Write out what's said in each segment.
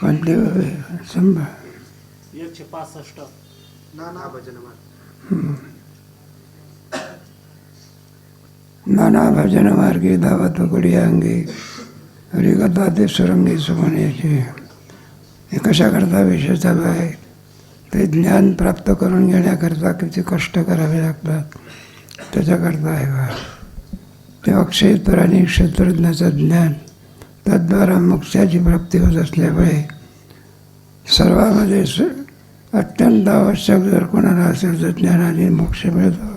कोणते 165 नाना भजन नाना भजन मार्गी धावत उघडी अंगी हरिकथा ते सुरंगी सुमण्याची. हे कशाकरता विषय चालू आहे? ते ज्ञान प्राप्त करून घेण्याकरता किती कष्ट करावे लागतात त्याच्याकरता आहे बा. तेव्हा क्षेत्र आणि क्षेत्रज्ञाचं ज्ञान तद्वारा मोक्षाची प्राप्ती होत असल्यामुळे सर्वांमध्ये अत्यंत आवश्यक जर कोणाला असेल तर ज्ञानाने मोक्ष मिळतो.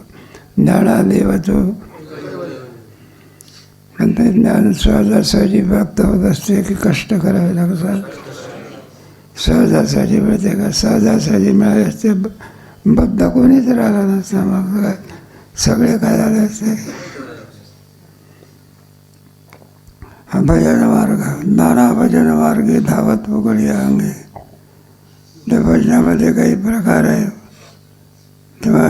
ज्ञानादेवतो पण ते ज्ञान सहजासहजी प्राप्त होत असते की कष्ट करावे लागतात? सहजासहजी मिळते का? सहजासहजी मिळाले असते बद्ध कोणीच राहिला नसता. मग काय सगळे काय झाले असते? भजन मार्ग नाना भजन मार्गे धावत उघडी अंगे. त्या भजनामध्ये काही प्रकार आहे तेव्हा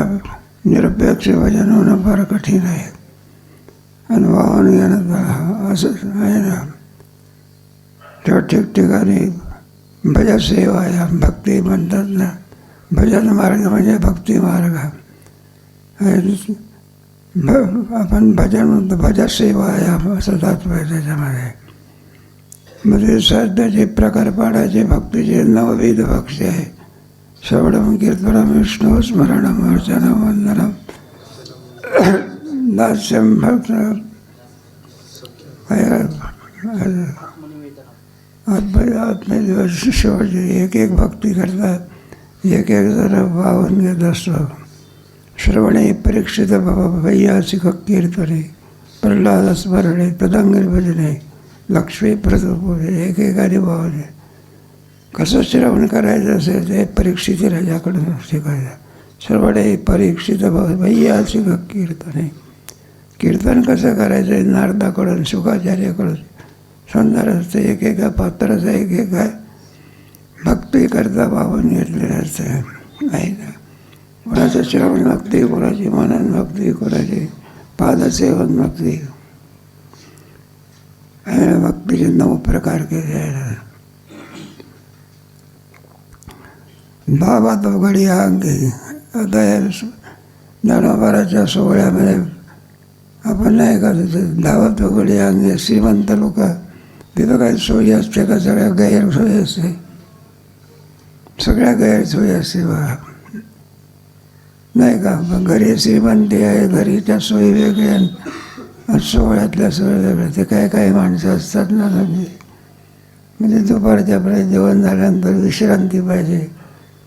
निरपेक्ष भजन होणं फार कठीण आहे. अनुभवानं घेणं असं आहे ना. तेव्हा ठिकठिकाणी भजसेवा या भक्ती म्हणतात ना. भजन मार्ग म्हणजे भक्ती मार्ग. आपण भजन म्हणतो भजसेवा या असं तात्पर्य त्याच्यामध्ये. म्हणजे सध्याचे प्रकार पाडायचे भक्तीचे 9 भक्ती आहे. श्रवणं कीर्तनं विष्णू स्मरणं अर्चनं वंदनं दास्यं भक्त आत्मदिवस शेवटची एक भक्ती करतात. एक जण वाहून घेत असतो. श्रवणे परीक्षित वैयासिक कीर्तने प्रल्हाद स्मरणे तदंगरी भजने लक्ष्मी प्रदूपे एकेकाने भावने. कसं श्रवण करायचं असेल ते परीक्षित राजाकडून शिकायचं. श्रवणे परीक्षित वैयासिक कीर्तने. कीर्तन कसं करायचं? नारदाकडून शुकाचार्याकडून सुंदर असते. एकेका पात्राचं एकेका भक्ती करता वाहून घेतलेलं असतं आहे ना. कोणाचं श्रवण भक्ती, कोणाची मनन भक्ती, कोणाची पादसेवन भक्ती. भक्तीचे 9 प्रकार केले आहेत. भावात उघडी अंगी. आता या ज्ञानोबाराच्या सोहळ्यामध्ये आपण नाही का धावत उघडी अंगी. श्रीमंत लोक तिथं काही सोयी असते का? सगळ्या गैरसोयी असते. सगळ्या गैरसोयी असते बा नाही का. घरी श्रीमंती आहे, घरीच्या सोयी वेगळ्या आणि सोहळ्यातल्या सोयी वेगळ्या. ते काही काही माणसं असतात ना म्हणजे दुपारच्यापर्यंत जेवण झाल्यानंतर विश्रांती पाहिजे.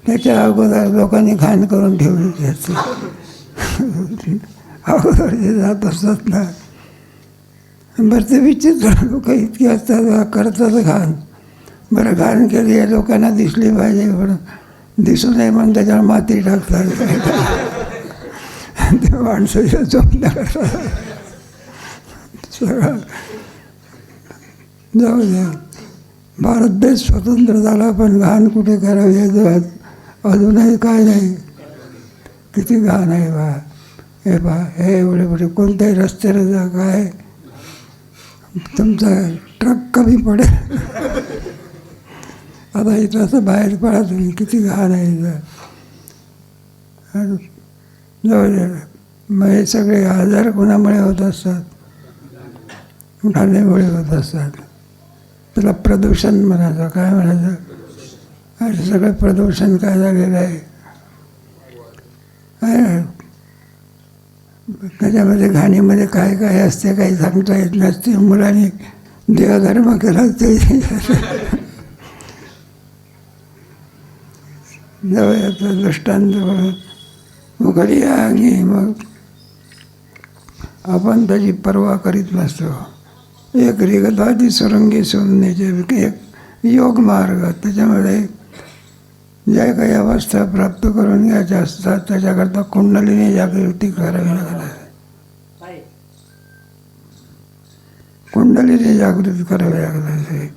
त्याच्या अगोदर लोकांनी घाण करून ठेवली असते. अगोदर जे जात असतात ना. बरं ते विचित्र लोक इतके असतात करतात घाण. बरं घाण केली आहे लोकांना दिसली पाहिजे म्हणून दिसू नये म्हणून त्याच्यावर माती टाकतात. ते माणसाच्या झोपण्या करतात. सगळं जाऊ द्या. भारत देश स्वतंत्र झाला पण घाण कुठे करावी अजूनही काय नाही. किती घाण आहे बा. हे बा हे एवढे मोठे कोणत्याही रस्त्याने जा काय तुमचा ट्रक कमी पडेल. आता इथं असं बाहेर पडा तुम्ही. किती घाण आहे इथं. मग हे सगळे आजार कोणामुळे होत असतात? घाणीमुळे होत असतात. त्याला प्रदूषण म्हणायचं. काय म्हणायचं? आणि सगळं प्रदूषण काय झालेलं आहे. त्याच्यामध्ये घाणीमध्ये काय काय असते काही सांगता येत नसते. मुलांनी देहधर्म केला ते जवळचा दृष्टांत उघडी अंगी. मग आपण त्याची पर्वा करीत नसतो. एक रिगताची सुरंगी शोधण्याचे एक योग मार्ग. त्याच्यामध्ये ज्या काही अवस्था प्राप्त करून घ्यायच्या असतात त्याच्याकरता कुंडलीने जागृती करावी लागते. कुंडलीने जागृती करावी लागते.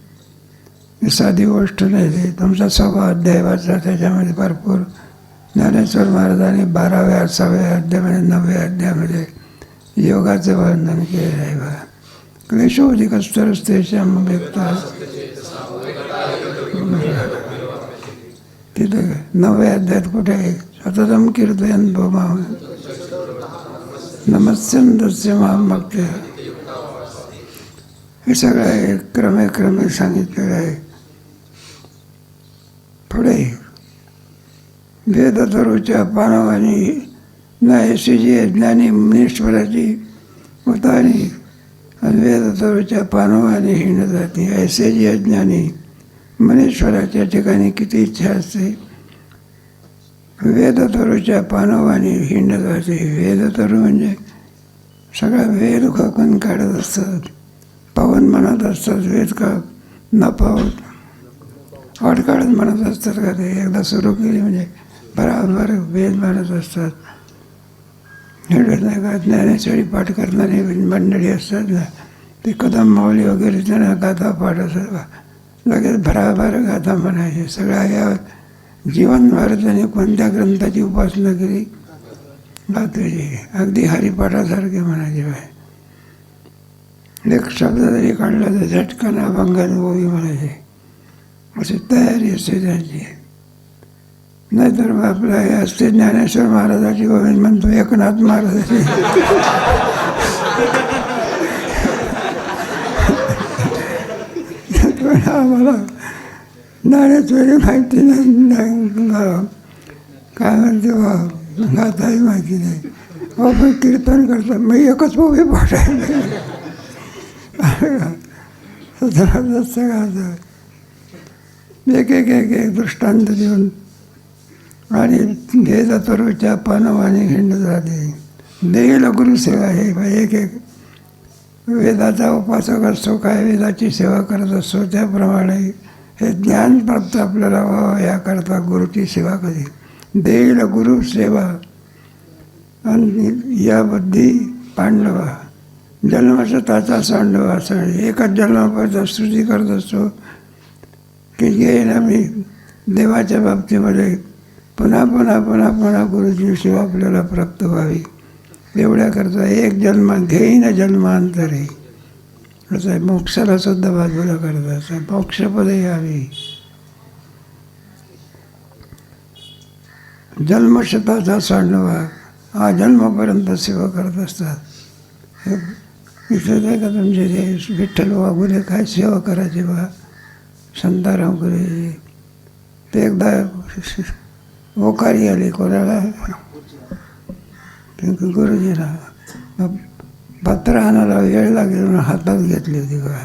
साधी गोष्ट नाही. ती तुमचा 6वा अध्याय वाचला. त्याच्यामध्ये भरपूर ज्ञानेश्वर महाराजांनी 12व्या 6व्या अध्यायामध्ये 9व्या अध्यायामध्ये योगाचं वर्णन केलेलं आहे बा. क्लेशोधिकस्तरस्तेषां व्यक्ता. तिथे 9व्या अध्यायात कुठे आहे? सततम कीर्तयन् भूमां नमस्यन्दस्य मां भक्त्या. हे सगळं आहे क्रमे सांगितलेलं आहे. पुढे वेदतरुच्या पानवानी न ऐशी जी ज्ञानी मुनीश्वराची उतानी आणि वेदतरुच्या पानवानी हिंड जाते. ऐसे जी अज्ञानी मुनीश्वराच्या ठिकाणी किती इच्छा असते. वेदतरुच्या पानवानी हिंड जाते. वेदतरू म्हणजे सगळा वेद काकून काढत असतात, पावन म्हणत असतात. वेद का न पावत अडकाळत म्हणत असतात का ते. एकदा सुरू केली म्हणजे बराबर वेद म्हणत असतात. हिंडत नाही का. ज्ञानेश्वरी पाठ करणारी मंडळी असतात ना, ते कदम माऊली वगैरे त्यांना गाथा पाठ असतात. लगेच भराभर गाथा म्हणायचे. सगळ्या या जीवनभर त्याने कोणत्या ग्रंथाची उपासना केली गाथेची. अगदी हरिपाठासारखे म्हणायचे. एक शब्द जरी काढला तर झटकन अभंगन ओवी म्हणायचे. अशी तयारी असते त्यांची. नाहीतर मग आपलं हे असते ज्ञानेश्वर महाराजाची गोविंद म्हणतो एकनाथ महाराजाची. आम्हाला ज्ञानेश्वरी माहिती नाही, काय म्हणते बा गाताही माहिती नाही. आपण कीर्तन करतो मग एकच ओवी पाठायला सगळं एक दृष्टांत देऊन आणि वेदतरुच्या पानवानी हिंड झाले. देईल गुरुसेवा हे एक वेदाचा उपासक असतो, काय वेदाची सेवा करत असतो, त्याप्रमाणे हे ज्ञान प्राप्त आपल्याला व्हावं याकरता गुरुची सेवा कधी. देईल गुरु सेवा आणि या बुद्धी पांडवा जन्मशताचा सांडवा. असं एकच जन्मापर्यंत स्तुती करत असतो की येईल मी देवाच्या बाबतीमध्ये पुन्हा पुन्हा पुन्हा पुन्हा गुरुची सेवा आपल्याला प्राप्त व्हावी. एवढ्याकरता एक जन्म घेईन जन्मांतरे. असं आहे. मोक्षाला सुद्धा बाजूला करत असं मोक्षपदे यावी. जन्मशताचा सांडवा हा जन्मापर्यंत सेवा करत असतात. इथं नाही का तुमचे ते विठ्ठल वाघुले काय सेवा करायची बा शांताराम गुरुजी. ते एकदा ओकारी आली कोणाला गुरुजीला. पत्र आणायला वेळ लागेल म्हणून हातात घेतली होती का.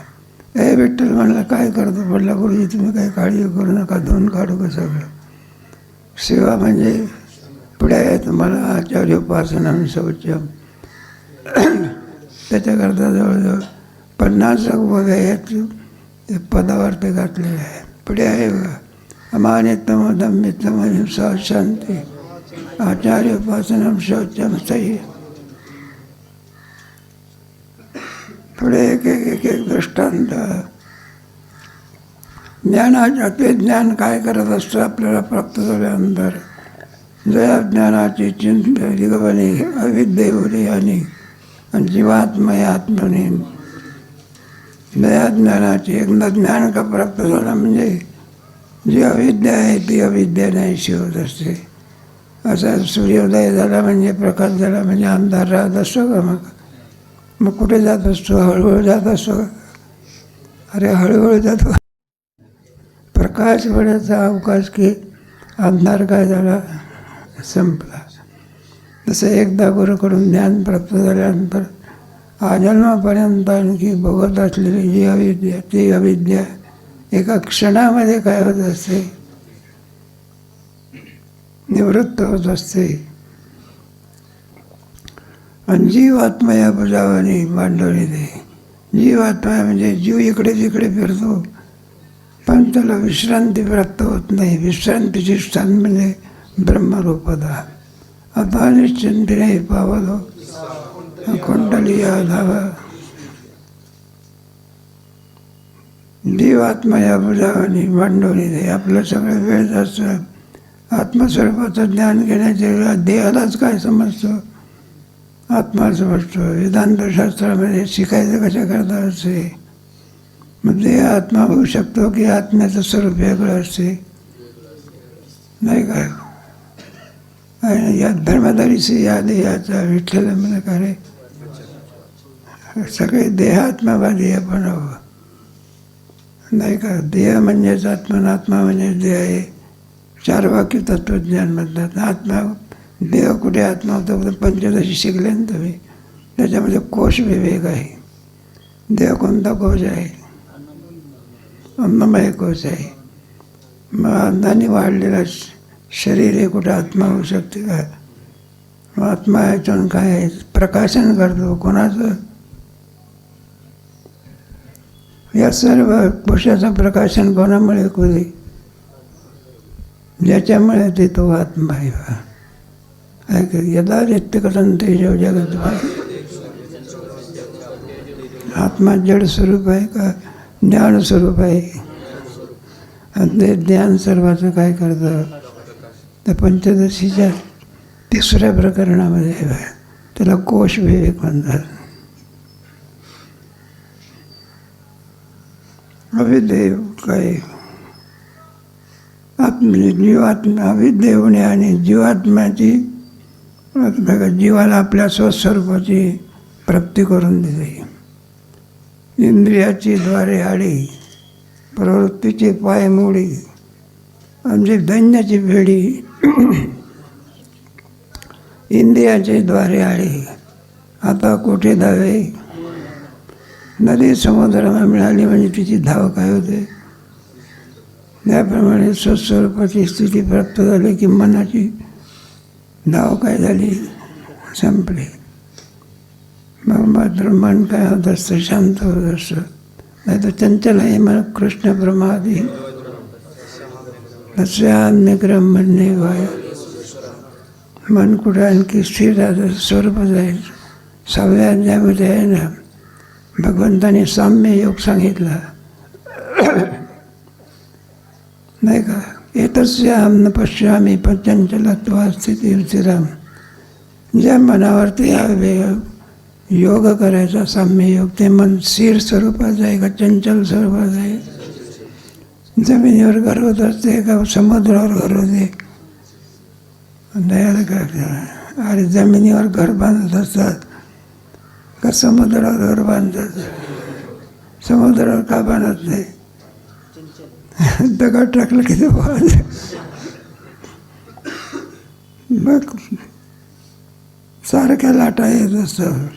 ए विठ्ठल म्हणलं काय करतो. म्हटलं गुरुजी तुम्ही काही काळजी करू नका, धुवून काढू का सगळं. सेवा म्हणजे पुढे आहे तुम्हाला आचार्योपासनं शौचम. त्याच्याकरता जवळजवळ 50 वगैरे ते पदावर ते घातलेले आहे. पुढे आहे बघा अमानितम दम्मितम हिंसा शांती आचार्योपासनं शौचम सही. पुढे एक दृष्टांत. ज्ञानाच्या ते ज्ञान काय करत असतं आपल्याला प्राप्त झाल्यानंतर. जया ज्ञानाची चिंता दिगवणी अविद्येवरी आणि जीवात्मय आत्मने. दया ज्ञानाची एकदा ज्ञान का प्राप्त झाला म्हणजे जी अविद्या आहे ती अविद्या नाहीशी होत असते. असा सूर्योदय झाला म्हणजे प्रकाश झाला म्हणजे अंधार राहत असतो का. मग कुठे जात असतो. हळूहळू जात असतो. अरे हळूहळू जातो. प्रकाश पडायचा अवकाश की अंधार काय झाला संपला. तसं एकदा गुरुकडून ज्ञान प्राप्त झाल्यानंतर आजन्मापर्यंत आणखी भोगत असलेली जी अविद्या ती अविद्या एका क्षणामध्ये काय होत असते निवृत्त होत असते. आणि जीवात्मया बुजावणी मांडवली दे. जीवात्मा म्हणजे जीव इकडे तिकडे फिरतो पण त्याला विश्रांती प्राप्त होत नाही. विश्रांतीचे स्थान म्हणजे ब्रह्मरूपदा. आता निश्चिंतीने पावलो कुंडलिया धावा. जीवात्मया बुजावणी मांडवली दे. आपलं सगळं वेळ असतं आत्मस्वरूपाचं ज्ञान घेण्याच्या वेळेला देहालाच काय समजतो. आत्मा समजतो. वेदांतशास्त्रामध्ये शिकायचं कशा करता असते. मग देह आत्मा होऊ शकतो की आत्म्याचं स्वरूप वेगळं असते, नाही का. आणि या धर्मधारीशी या देहाचा विठ्ठल म्हणे का रे, सगळे देहात्मावादी आपण हवं, नाही का. देह म्हणजेच आत्मा, आत्मा म्हणजेच देह आहे. 4 वाक्य तत्त्वज्ञान म्हणतात. आत्मा देह कुठे आत्मा होतं, पंचदशी शिकले ना तुम्ही. त्याच्यामध्ये कोश विवेक आहे. देह कोणता कोश आहे? अन्नमय कोश आहे. मग अन्नाने वाढलेला शरीर हे कुठे आत्मा होऊ शकते का? मग आत्मा याच्यातून काय आहे? प्रकाशन करतो. कोणाचं? या सर्व कोशाचं प्रकाशन कोणामुळे होते? ज्याच्यामुळे ते तो आत्मा आहे. यदा व्यक्तिकरण तेजो जगत. आत्मा जड स्वरूप आहे का ज्ञान स्वरूप आहे? आणि ते ज्ञान सर्वाचं काय करतं? त्या पंचदशीच्या 3ऱ्या प्रकरणामध्ये आहे. त्याला कोश विवेक म्हणतात. अविदेव काय जीवात्मा अविदेवने आणि जीवात्म्याची जीवाला आपल्या स्वस्वरूपाची प्राप्ती करून दिली. इंद्रियाची द्वारे आडी, प्रवृत्तीची पायमोडी, म्हणजे दैन्याची भेडी. इंद्रियाचे द्वारे आडी, आता कुठे धावे? नदी समुद्राला मिळाली म्हणजे तिची धाव काय होते? त्याप्रमाणे स्वस्वरूपाची स्थिती प्राप्त झाली की मनाची धाव काय झाली? संपली. मग मात्र मन काय होत असतं? शांत होत असतं. नाही तर चंचल आहे मन कृष्ण प्रमादी निग्रह म्हणणे वाय. मन कुठे आणखी स्थिर राहतं, स्वरूप जाईल. 6व्या अध्यायामध्ये आहे ना, भगवंताने साम्य योग सांगितला, नाही का. एतस्याहं न पश्यामि चंचलत्वा स्थितिर्थिराम. ज्या मनावरती योग करायचा साम्य योग, ते मन स्थिर स्वरूपाचं आहे का चंचल स्वरूपाचं आहे? जमिनीवर घर होत असते का समुद्रावर घर होते? नाही का. अरे जमिनीवर घर बांधत असतात का समुद्रावर घर बांधतात? समुद्रावर का बांधत नाही? दगड टाकलं की ते बांध. मग सारख्या लाटा येत असतात.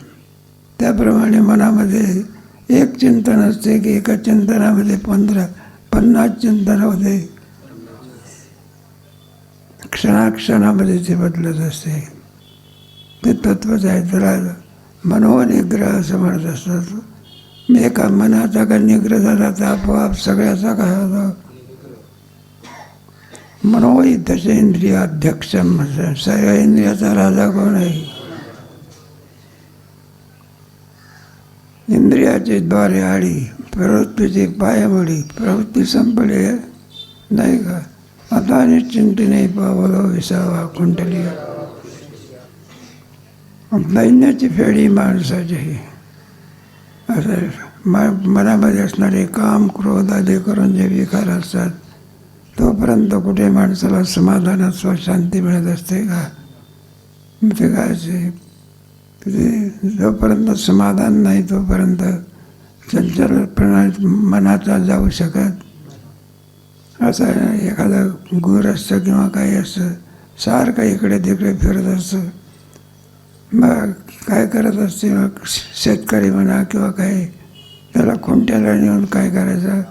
त्याप्रमाणे मनामध्ये एक चिंतन असते की एका चिंतनामध्ये 50 चिंतन होते. क्षणाक्षणामध्ये ते बदलत असते. ते तत्वच आहे. त्याला मनोनिग्रह असं म्हणत असतात. मी एका मनाचा का निग्रह झाला तर आपोआप सगळ्याचा काय होतं? मनोइत्यचे इंद्रियाध्यक्ष म्हणजे सर्व इंद्रियाचा राजा कोण आहे? इंद्रियाचे द्वारे आडी, प्रवृत्तीची पायमोडी. प्रवृत्ती संपली नाही का. आता निश्चिंतीने पावलो विसावा कुंडली. दैन्याची फेडी माणसाची. असं मनामध्ये असणारे काम क्रोध आदी करून जे विकार असतात, तोपर्यंत कुठे माणसाला समाधानात शांती मिळत असते का? ते काय जोपर्यंत समाधान नाही तोपर्यंत चंचल प्रणाली मनाचा जाऊ शकत. असं एखादं गुर असतं किंवा काही असतं, सारखं इकडे तिकडे फिरत असतं. मग काय करत असते? मग शेतकरी म्हणा किंवा काही, त्याला खुंट्याला नेऊन काय करायचं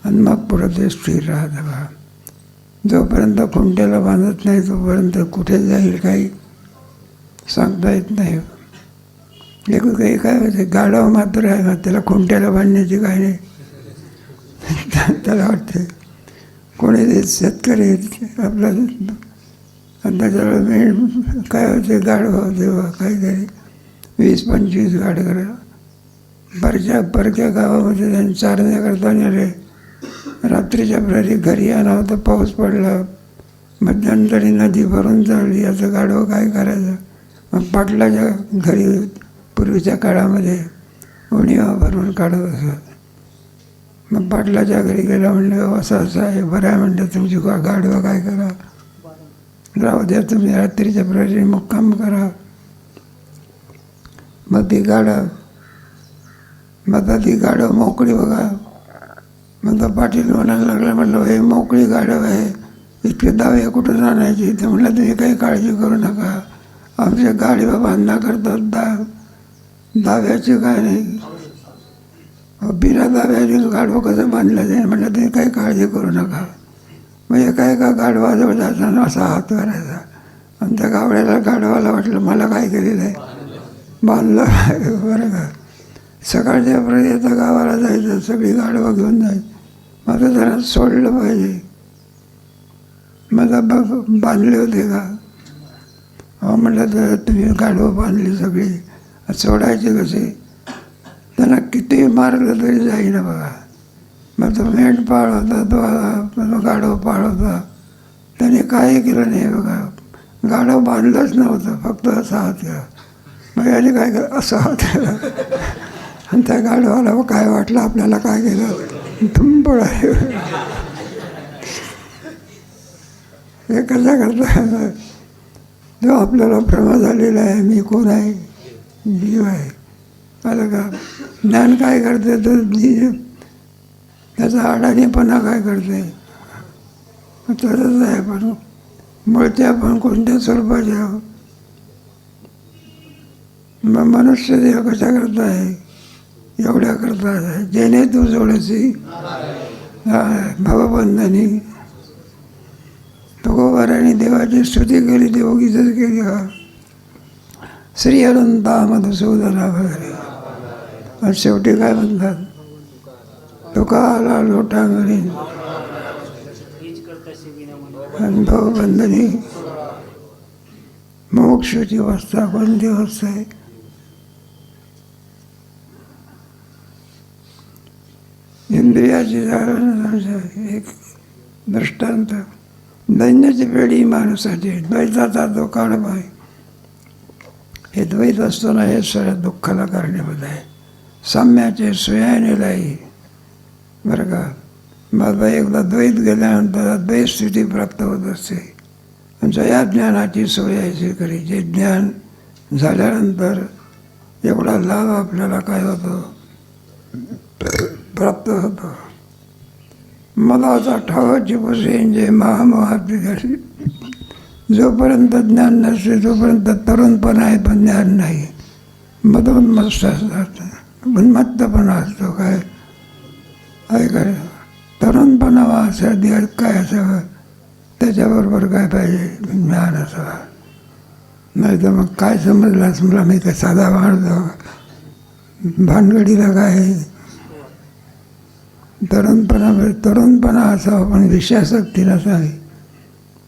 आणि मग पुढं ते स्थिर राहतं बा. जोपर्यंत खुंट्याला बांधत नाही तोपर्यंत कुठे जाईल काही सांगता येत नाही. काही काय होते, गाढव मात्र आहे, त्याला खुंट्याला बांधण्याची काय नाही. त्याला वाटते कोणी ते शेतकरी आपलं त्याच्यावर काय होते, गाढव होते बा काहीतरी 20-25 गाढव परक्या गावामध्ये त्यांनी चारण्या करता नेले. रात्रीच्या प्रहरी घरी आणावं तर पाऊस पडला, मध्यंतरी नदी भरून चढली. असं गाढव काय करायचं? मग पाटलाच्या घरी पूर्वीच्या काळामध्ये उणिवा भरून काढत असत. मग पाटलाच्या घरी गेला म्हणलं असं असं आहे, बरं आहे म्हणलं तुमची गाडवं काय करा, राहू द्या तुम्ही रात्रीच्या प्रहरी मुक्काम करा. मग ती गाडव मोकळी बघा. मग तो पाटील म्हणायला लागला, म्हटलं हे मोकळी गाडव आहे, इतके दावे कुठून आणायची? ते म्हटलं तुम्ही काही काळजी करू नका, आमच्या गाडीवर बांधणा करतात दाव्याची काय नाही, बिना दाव्याने गाडवं कसं बांधलं जाईल? म्हटलं तुम्ही काही काळजी करू नका. मग एका गाढवाजवळ जाताना असा हात करायचा आणि त्या गाढवाला वाटलं मला काय केलेलं आहे, बांधलं बरं का. सकाळच्या पर्यंत गावाला जायचं, सगळी गाढवं घेऊन जायचं. मग जरा सोडलं पाहिजे. मग बघ बांधले होते का? हो म्हटलं तर तुम्ही गाढवं बांधली सगळी, सोडायचे कसे? त्यांना किती मारलं तरी जाईना बघा. मग तो मेंढपाळ होता, तो गाढव पाळ होता, त्याने काही केलं नाही बघा. गाढव बांधलंच नव्हतं, फक्त असा हात केला. मग याने काय केलं, असा हात केला आणि त्या गाढवाला काय वाटलं आपल्याला काय केलं, धुंबळ आहे. हे कशा करता जो आपल्याला भ्रम झालेला आहे, मी कोण आहे, जीव आहे. आलं का? ज्ञान काय करते तर त्याचा अडाणीपणा काय करते, तरच आहे. पण मूळचे आपण कोणत्या स्वरूपाचे आहोत? मग मनुष्य देह कशा करता आहे, एवढ्या करता आहे. जेणे तू जोडसी भवबंधनी. तुकोबाराने देवाची स्तुती केली, ती उगीच केली का? श्री अनंता मधुसूदना वगैरे. आणि शेवटी काय म्हणतात, तुका आला लोटांगणी आणि भवबंधनी. मोक्षाची अवस्था कोणती अवस्था आहे? इंद्रियाची एक दृष्टांत, दैन्याची पेढी माणसाची, द्वैताचा तो काळबा आहे. हे द्वैत असताना हे सगळ्या दुःखाला कारणीभूत आहे. साम्याचे सुयानेलाही बरं का. माझा एकदा द्वैत गेल्यानंतर द्वैत स्थिती प्राप्त होत असते. या ज्ञानाची सोयायची खरी. जे ज्ञान झाल्यानंतर एवढा लाभ आपल्याला काय होतो, प्राप्त होतो. मलाचा ठावाची पुसेन जे महामहापिघाशी. जोपर्यंत ज्ञान नसते तोपर्यंत तरुणपणा आहे, पण ज्ञान नाही. मदोन्मस्त असतात, उन्मत्तपणा असतो. काय काय तरुणपणा असं काय असावं, त्याच्याबरोबर काय पाहिजे, ज्ञान असावं. नाही तर मग काय समजलास मला, मी काय साधा माणूस, भानगडीला काय. तरुणपणा असावा पण विषयासक्ती नसावी,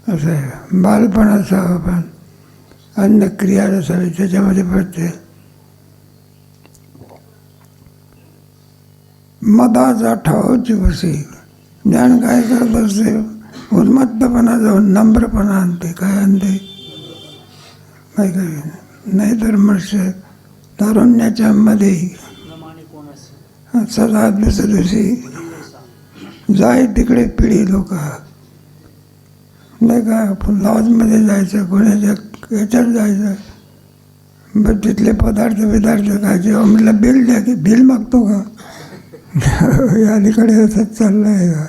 असं आहे. बालपण असावं पण अन्य क्रिया नसावी त्याच्यामध्ये पडते. मदाचा ठावची बसी. ज्ञान काय करत असते, उन्मत्तपणा जाऊन नम्रपणा आणते. काय आणते, काय नाहीतर मनुष्य तारुण्याच्या मध्ये सदा दिवशी जाय तिकडे पिढी लोक नाही का. लॉजमध्ये जायचं, कोणाच्या याच्यात जायचं, बरं तिथले पदार्थ खायचे. म्हटलं बिल द्या, की बिल मागतो का? अलीकडे असंच चाललं आहे का.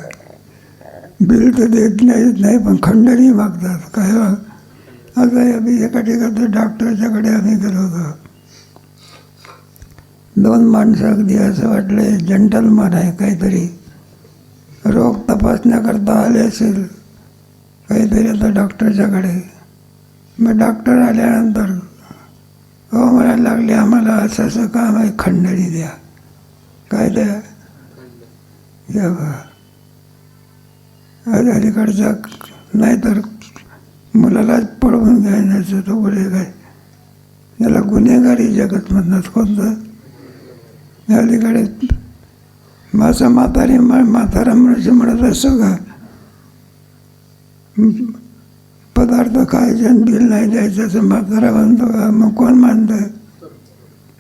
बिल तर देत नाही पण खंडणी मागतात. काय आता आम्ही एका ठिकाणी डॉक्टरच्याकडे आम्ही गेलो होतो. दोन माणसं अगदी असं वाटलं जंटलमन आहे, काहीतरी रोग तपासण्याकरता आले असेल काहीतरी आता डॉक्टरच्याकडे. मग डॉक्टर आल्यानंतर हो म्हणायला लागले, आम्हाला असं असं काम आहे, खंडणी द्या. काय द्या? अलीकडचा नाहीतर मुलालाच पळवून घ्यायचं. तो पुढे काय याला गुन्हेगारी जगत म्हणतात. कोणतं अलीकडे माझा म्हातारा मनुष्य म्हणत असतो का, पदार्थ खायचे आणि बिल नाही द्यायचं असं म्हातारा म्हणतो का? मग कोण मानतं?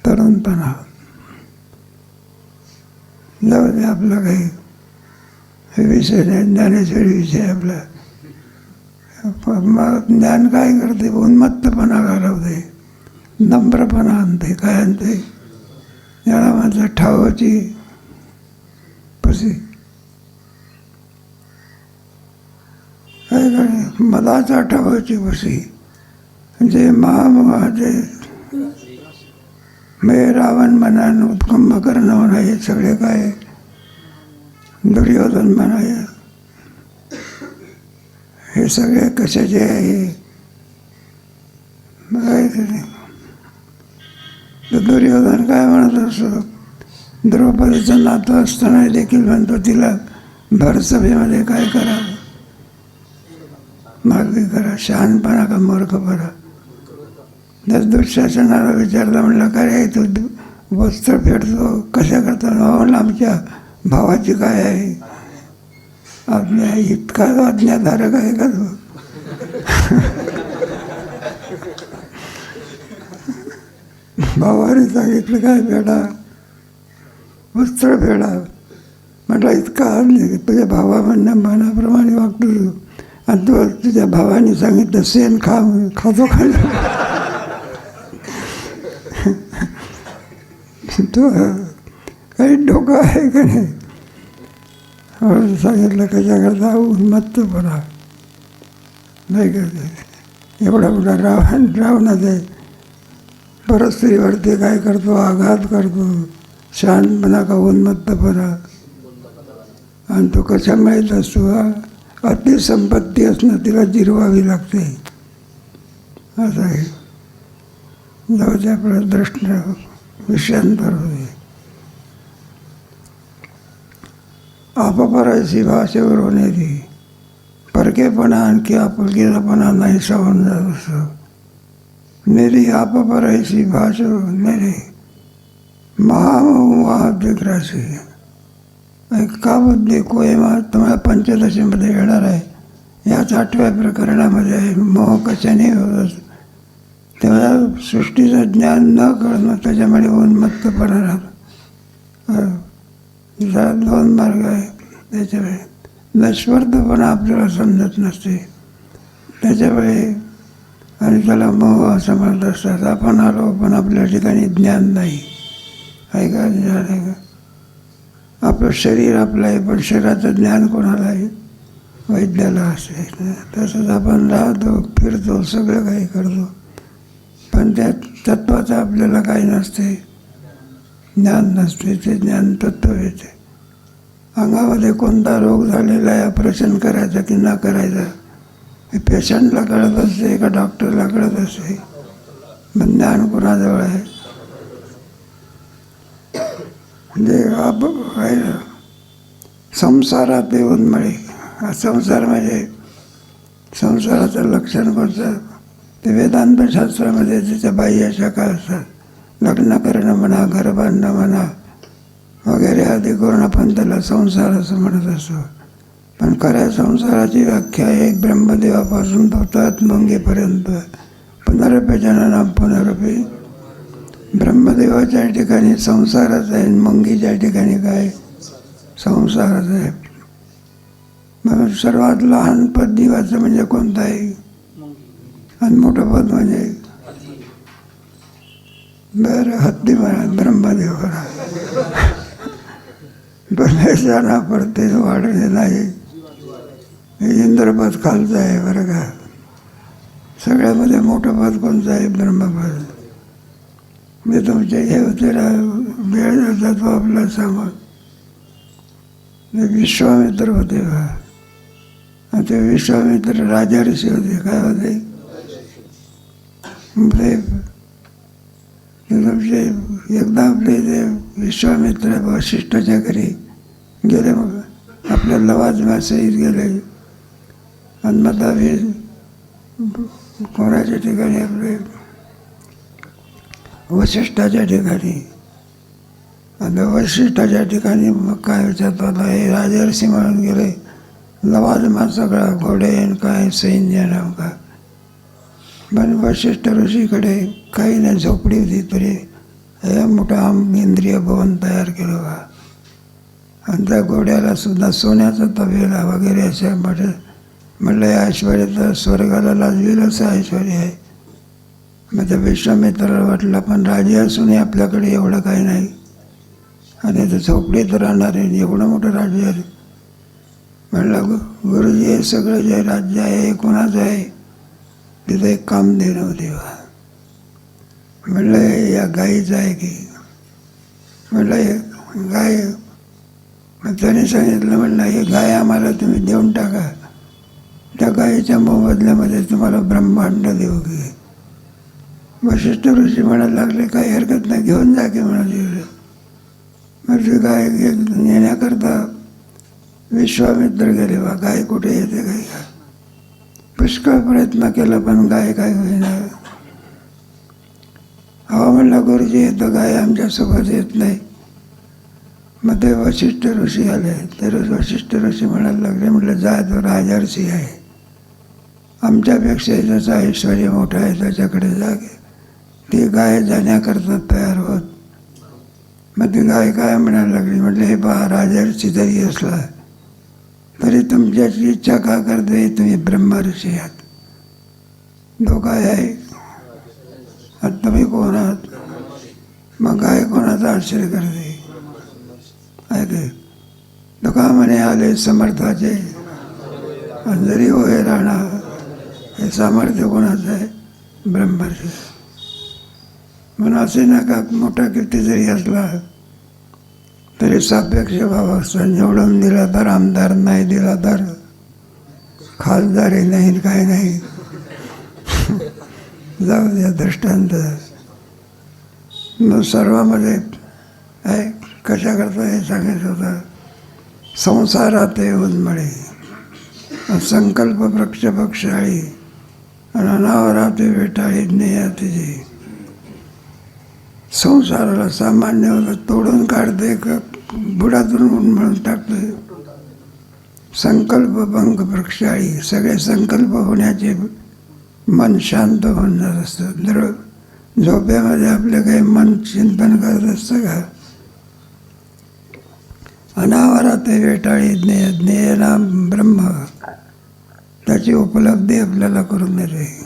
तरुणपणा. जाऊ दे, आपलं काही हे विषय नाही, ज्ञानेश्वरी विषय आपला. मग ज्ञान काय करते? उन्मत्तपणा घालवते, नम्रपणा आणते. काय आणते? याला माझं ठावाची पशी. काय काय मदाचा ठावाची पशी. जे महामहाजे मे रावण म्हणा, कुंभकर्ण म्हणा, हे सगळे काय दुर्योधन म्हणा, हे सगळे कशाचे आहे? दुर्योधन काय म्हणत असतो? द्रौपदीचं नातं असताना देखील म्हणतो तिला भर सभेमध्ये काय करावं? मागणी करा. शहाणपणा का मूर्खपणा? जर दुःशासनाला विचारलं, म्हणलं काय रे तू वस्त्र फेडतो कशा करता? म्हणलं आमच्या भावाची काय आहे आज्ञा? इतका आज्ञाधारक आहे का तू? भावाने सांगितलं काय फेडा? वस्त्र फेडा. म्हटलं इतका आज्ञा, तुझ्या भावा मनाप्रमाणे वागतो तू, आणि तू तुझ्या भावाने सांगितलं शेण खा, खातो खाल्लं. तो काही डोकं आहे का नाही? सांगितलं कशा करता? उन्मत्तपणा नाही करते. एवढा मोठा रावणाचे परस्त्रीवरती काय करतो? आघात करतो. शहाणपणा का उन्मत्तपणा? आणि तो कशा माहीत असतो? अतिसंपत्ती असणं तिला जिरवावी लागते, असं आहे. जाऊ द्या, आपलं दृष्ट विषयांतर होते. आपापरायची भाषेवर होण्याची परकेपणा आणखी आपुलकीपणा नाहीसा होऊन जात असतो. मेरी आपापरायची भाषा मेरे महादिग्रासी का बुद्धी कोयमा तुम्हाला पंचदशीमध्ये येणार आहे. याच 8व्या प्रकरणामध्ये आहे मोह कशाने होत. तेव्हा सृष्टीचं ज्ञान न कळणं, त्याच्यामध्ये उन्मत्तपणा राहतो. 2 मार्ग आहे त्याच्यामुळे. नश्वर्तपणा आपल्याला समजत नसते त्याच्यामुळे, आणि त्याला मोह असं म्हणत असतात. आपण आलो पण आपल्या ठिकाणी ज्ञान नाही आहे का? ज्ञान आहे का? आपलं शरीर आपलं आहे, पण शरीराचं ज्ञान कोणाला आहे? वैद्याला असते. तसंच आपण राहतो, फिरतो, सगळं काही करतो, पण त्या तत्वाचं आपल्याला काही नसते, ज्ञान नसते. ते ज्ञान तत्व येते. अंगामध्ये कोणता रोग झालेला आहे, ऑपरेशन करायचं की न करायचं, हे पेशंटला कळत असते का डॉक्टरला कळत असते? पण ज्ञान कोणाजवळ आहे? म्हणजे संसारात येऊन मिळे. संसार म्हणजे संसाराचं लक्षण कोणतं? ते वेदांतशास्त्रामध्ये त्याच्या बाह्य शाखा असतात. लग्न करणं म्हणा, घर बांधणं म्हणा वगैरे आदी करून आपण त्याला संसार असं म्हणत असतो. पण खऱ्या संसाराची व्याख्या एक ब्रह्मदेवापासून तो आत्मंगेपर्यंत पुनरपि जननम पुनरपि. ब्रह्मदेवाच्या ठिकाणी संसारच आहे, मंगीच्या ठिकाणी काय? संसारच आहे. मग सर्वात लहान पद देवाचं म्हणजे कोणतं आहे? आणि मोठं पद म्हणजे बरं हत्ती म्हणा, ब्रह्मदेव म्हणा. जाना पडते वाढणे नाही. इंद्रपद खालचं आहे बरं का. सगळ्यामध्ये मोठं पद कोणतं आहे? ब्रह्मपद. मी तुमच्या हे होते वेळ तत्व आपलं सांगून. विश्वामित्र होते बा. आणि ते विश्वामित्र राजा ऋषी होते. काय होते? तुमचे एकदा आपले ते विश्वामित्र वशिष्ठाच्या घरी गेले. मग आपल्या लवाजमासहित गेले. आणि मग कोणाच्या ठिकाणी? आपले वशिष्ठाच्या ठिकाणी. आणि वशिष्ठाच्या ठिकाणी मग काय विचारतो आता? हे राजर्षी म्हणून गेले. लवाजमा सगळा घोडे काय सैन्य नमका पण वशिष्ठ ऋषीकडे काही नाही, झोपडी होती तरी हे मोठा इंद्रिय भवन तयार केलं बा. आणि त्या घोड्याला सुद्धा सोन्याचा तबेला वगैरे अशा म्हटलं हे ऐश्वर्य तर स्वर्गाला लाजलेलं असं ऐश्वर्य आहे. मग त्या विश्वामित्राला वाटलं पण राजे असूनही आपल्याकडे एवढं काही नाही आणि ते झोपडीत राहणार आहे, एवढं मोठं राज्य आहे. म्हणलं गुरुजी हे सगळं जे राज्य आहे हे कोणाचं आहे? तिथं एक कामधेनू होती बा. म्हणलं या गाईचं आहे की? म्हणलं हे गाय. मग त्याने सांगितलं म्हणलं हे गाय आम्हाला तुम्ही देऊन टाका, त्या गायीच्या मोबदल्यामध्ये तुम्हाला ब्रह्मांड देऊ की. वशिष्ठ ऋषी म्हणायला लागले काही हरकत नाही, घेऊन जा की म्हणाले. मग ते गाय नेण्याकरता विश्वामित्र गेले बा. गाय कुठे येते काही का? पुष्कळ प्रयत्न केला पण गाय काय होईना. हवा म्हणलं गुरुजी तर गाय आमच्यासोबत येत नाही. मग ते वशिष्ठ ऋषी आले. तर वशिष्ठ ऋषी म्हणायला लागले म्हटलं जा तो राजर्षी आहे, आमच्यापेक्षा त्याचं ऐश्वर्य मोठं आहे, त्याच्याकडे जागे. ती गाय जाण्याकरता तयार होत. मग ती गाय काय म्हणायला लागली म्हटलं हे पहा राजर्षी जरी असला तरी तुमच्याची इच्छा का करते? तुम्ही ब्रह्मर्षी आहात. दोघं आहे आता तुम्ही कोण आहात? मग गाय कोणाचा आश्रय करते? ऐके तो का म्हणे आले समर्थाचे जरी होय राहणार. हे सामर्थ्य कोणाचं आहे? ब्रह्मर्षी. म्हणून असे नका मोठा कीर्ती जरी असला तरी सापेक्ष भाव असतो. निवडून दिला तर आमदार, नाही दिला तर खासदारही नाही, काय नाही. जाऊ द्या दृष्टांत. मग सर्वामध्ये आहे कशा करता हे सांगायचं होतं. संसारात उन्मळे संकल्प वृक्ष पक्षाळी अनावराते वेटाळी ज्ञेया तिची. संसाराला सामान्य होतं तोडून काढते, बुडातून उन्मळून टाकते. संकल्प भंग वृक्षाळी, सगळे संकल्प होण्याचे मन शांत होणार असतं. जर झोप्यामध्ये आपलं काही मन चिंतन करत असतं का? अनावरात वेटाळी ज्ञेय, ज्ञेयना ब्रह्म, त्याची उपलब्धी आपल्याला करून देते.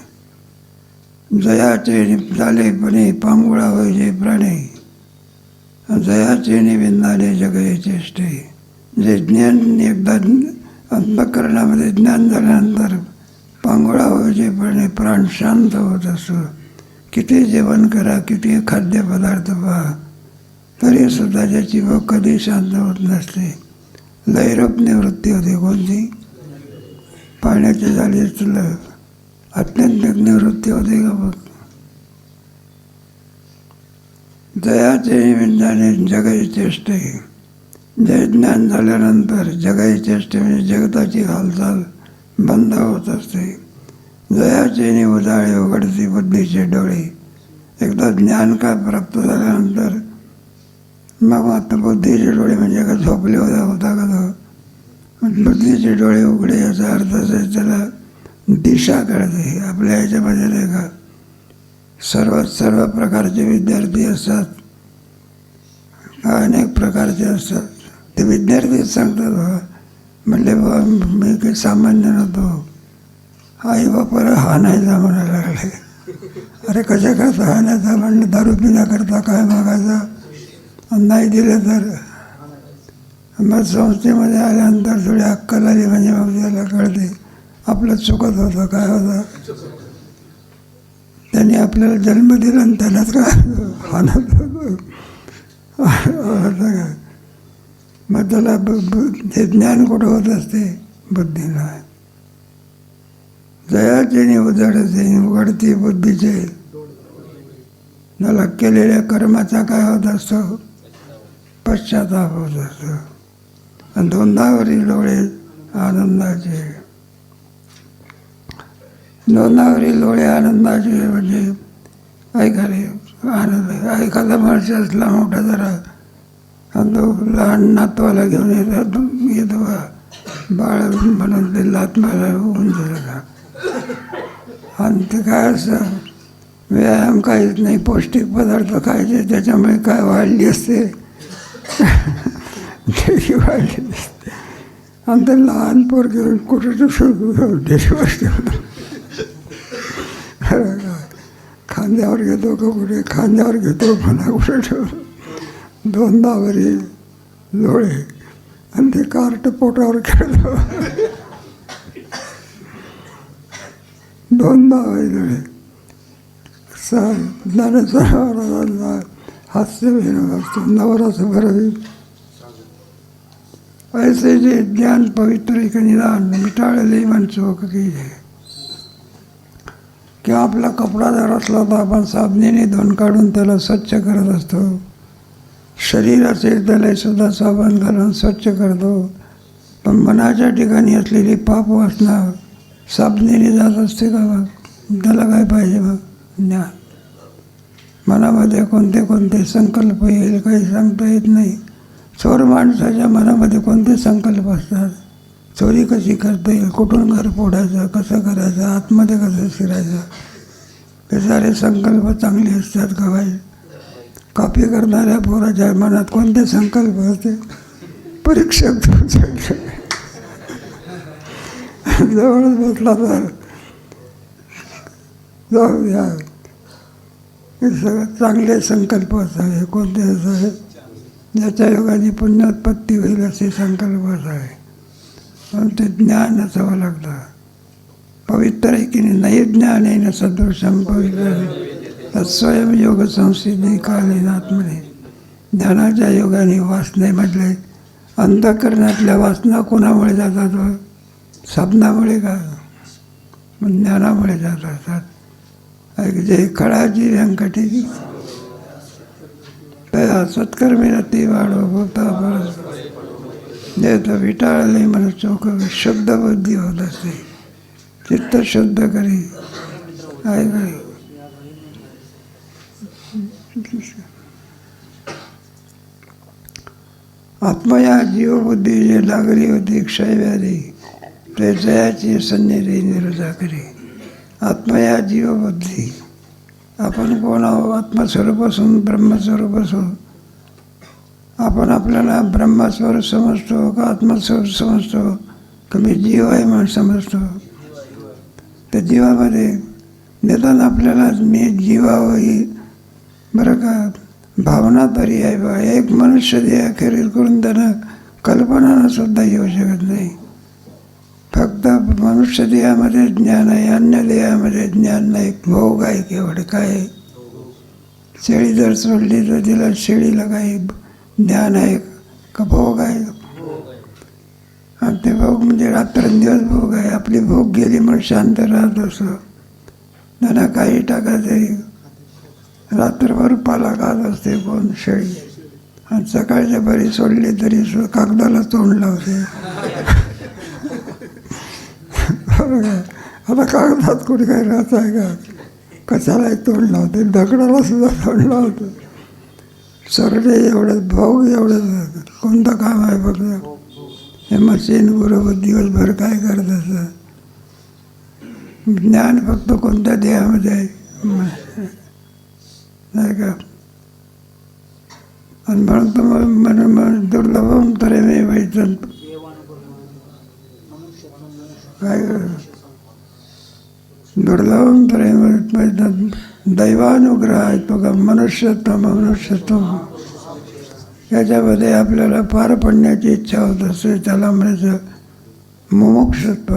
जयाचे झाले पणे पांगुळा होय जे प्राणे, जयाचे निविंदाने जगये चेष्टे. जे ज्ञान एकदा अंतःकरणामध्ये ज्ञान झाल्यानंतर पांगुळा होय जे प्राणे, प्राण शांत होत असतो. किती जेवण करा, किती खाद्यपदार्थ पहा, तरी सुद्धा ज्याची भूक कधी शांत होत नसते. लैरप निवृत्ती होते. कोणती? पाण्याची झाली तुला अत्यंत निवृत्ती होते का बघ. जयाचे निमित्ताने जगाई चेष्टे. जय ज्ञान झाल्यानंतर जगाई चेष्टे म्हणजे जगताची हालचाल बंद होत असते. जयाचे उजाळे उघडते बुद्धीचे डोळे. एकदा ज्ञान का प्राप्त झाल्यानंतर मग आता बुद्धीचे डोळे म्हणजे का झोपले होता का तो? बुद्धीचे डोळे उघडे याचा अर्थ असेल त्याला दिशा कळते. आपल्या ह्याच्यामध्ये नाही का सर्व प्रकारचे विद्यार्थी असतात, अनेक प्रकारचे असतात. ते विद्यार्थीच सांगतात बाबा म्हणले बाबा मी काही सामान्य नव्हतो, आई बापाला हाणायचा म्हणायला लागले. अरे कशा करता हाणायचा? म्हणलं दारू पिण्याकरता काय मागायचा, नाही दिलं तर. मग संस्थेमध्ये आल्यानंतर थोडी अक्कल आली म्हणजे मग त्याला कळते आपलं चुकत होतं, काय होतं. त्यांनी आपल्याला जन्म दिला आणि त्यालाच काय हाणत होतं काय. मग त्याला ते ज्ञान कुठं होत असते? बुद्धीला. जयाचे उजळते उघडती बुद्धीचे. त्याला केलेल्या कर्माचा काय होत असतो? पश्चाताप होत असतो. आणि दोंदावरील डोळे आनंदाचे. दोंदावरील डोळे आनंदाचे म्हणजे ऐकाले आनंद. एखादा माणूस असला मोठा जरा आणि तो लहान नातवाला घेऊन येतो बाळ म्हणून ते लात मारा होऊन झालं का. आणि ते काय असं व्यायाम काहीच नाही, पौष्टिक पदार्थ खायचे, त्याच्यामुळे काय वाढली असते डेरी वाढली असते. आणि ते लहान पोर घेऊन कुठं डेरी वाजते खांद्यावर घेतो का कुठे, खांद्यावर घेतो मला कुठे ठेवतो, 2 वरी लोळे आणि ते कार्ट पोटावर खेळतो 2 वरी लोळे. ज्ञानेश्वर हास्य विनोद असतो, नवराचं बरं. ऐसे जे ज्ञान पवित्र का निदान मिटाळले मन चोख की किंवा आपला कपडा जर असला तर आपण साबणीने धुवून काढून त्याला स्वच्छ करत असतो. शरीर असेल त्याला सुद्धा साबण घालून स्वच्छ करतो. पण मनाच्या ठिकाणी असलेली पाप वासना साबणीने जात असते का? मग त्याला काय पाहिजे? मग ज्ञान. मनामध्ये कोणते कोणते संकल्प येईल काही सांगता येत नाही. चोर माणसाच्या मनामध्ये कोणते संकल्प असतात? चोरी कशी करता येईल, कुठून घर फोडायचं, कसं करायचं, आतमध्ये कसं शिरायचं, हे सारे संकल्प चांगले असतात का वाईट? कॉपी करणाऱ्या पोराच्या मनात कोणते संकल्प असते? परीक्षक जवळच बसला तर जाऊ द्या, हे सगळं चांगले संकल्प असावे. कोणते असावे? ज्याच्या योगाने पुण्योत्पत्ती होईल असे संकल्प असावे. पण ते ज्ञान असावं लागतं. पवित्र आहे की नाही? ज्ञान आहे ना सदृशम पवित्र स्वयं योग संसिद्धी कालीन आत्मने. ज्ञानाच्या योगाने वासनेमधले अंतःकरणातल्या वासना कोणामुळे जातात? साधनामुळे का? ज्ञानामुळे जात असतात. जे खळाची व्यंकटी त्या सत्कर्मी ती वाढव होता बरं जे तर विटाळले मन चोख शुद्ध बुद्धी होत असते. चित्त शुद्ध करी आहे काय? आत्मया जीवबुद्धी जे लागली होती क्षयव्याधी ते जयाची सन्निधी निरुजा करी. आत्मया जीवबुद्धी. आपण कोण आहो? आत्मस्वरूप असून ब्रह्मस्वरूप असो. आपण आपल्याला ब्रह्मस्वरूप समजतो का आत्मस्वरूप समजतो का मी जीव आहे म्हणून समजतो? त्या जीवामध्ये निदान आपल्याला मी जीवावं ही बरं का भावना तरी आहे बा. एक मनुष्य देहाखेरीज करून त्यांना कल्पना सुद्धा येऊ शकत नाही. फक्त मनुष्य देहामध्ये ज्ञान आहे, अन्य देहामध्ये ज्ञान नाही. भोग आहे केवळ. काय? शेळी जर सोडली तर तिला शेळीला काही ज्ञान आहे का? भोग आहे. आणि ते भोग म्हणजे रात्रंदिवस भोग आहे. आपली भोग गेली म्हणून शांत राहत असं त्यांना काही टाकायचं. रात्रभर पाला खात असते कोण? शेळी. आणि सकाळच्या बरी सोडली तरी कागदाला तोंड लावते. आता कागदात कुठे काही राहत आहे का? कशालाही तोंड लावते, दगडाला सुद्धा तोंड लावतं. सरडे एवढं भोग एवढं कोणतं काम आहे बघ. हे मशीन बरोबर दिवसभर काय करत असं? ज्ञान फक्त कोणत्या देहामध्ये आहे नाही का? आणि म्हणून तर मन दुर्लभम तरे मे वैतन काय दुर्लभम तरे वैतन दैवानुग्रह आहे तो का मनुष्यत्व. याच्यामध्ये आपल्याला पार पडण्याची इच्छा होत असते. त्याला म्हणायचं मुमुक्षत्व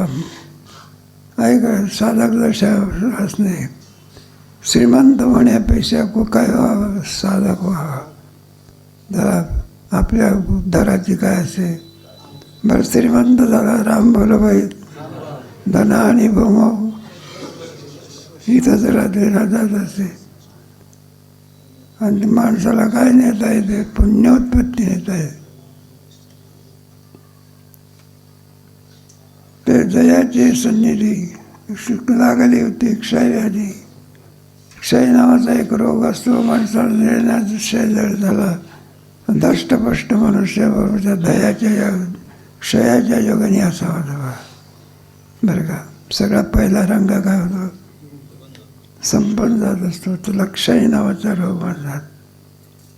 आहे का? साधक दशा असणे. श्रीमंत होण्यापेक्षा काय व्हावं? साधक व्हावं. जरा आपल्या उद्धाराची काय असते? बरं श्रीमंत झाला राम बोलबाई धन आणि भोम इथंच जात असते. आणि माणसाला काय नेता येते? पुण्योत्पत्ती नेता येते. ते जयाची सन्निधी लागली होती क्षयव्याधी. क्षय नावाचा एक रोग असतो. माणसाला क्षय जर झाला दष्टपष्ट मनुष्याबरोबरच्या दयाच्या क्षयाच्या योगाने असा होता बरं का. सगळ्यात पहिला रंग काय होतो? संपून जात असतो. त्याला क्षय नावाचा रोग म्हणतात.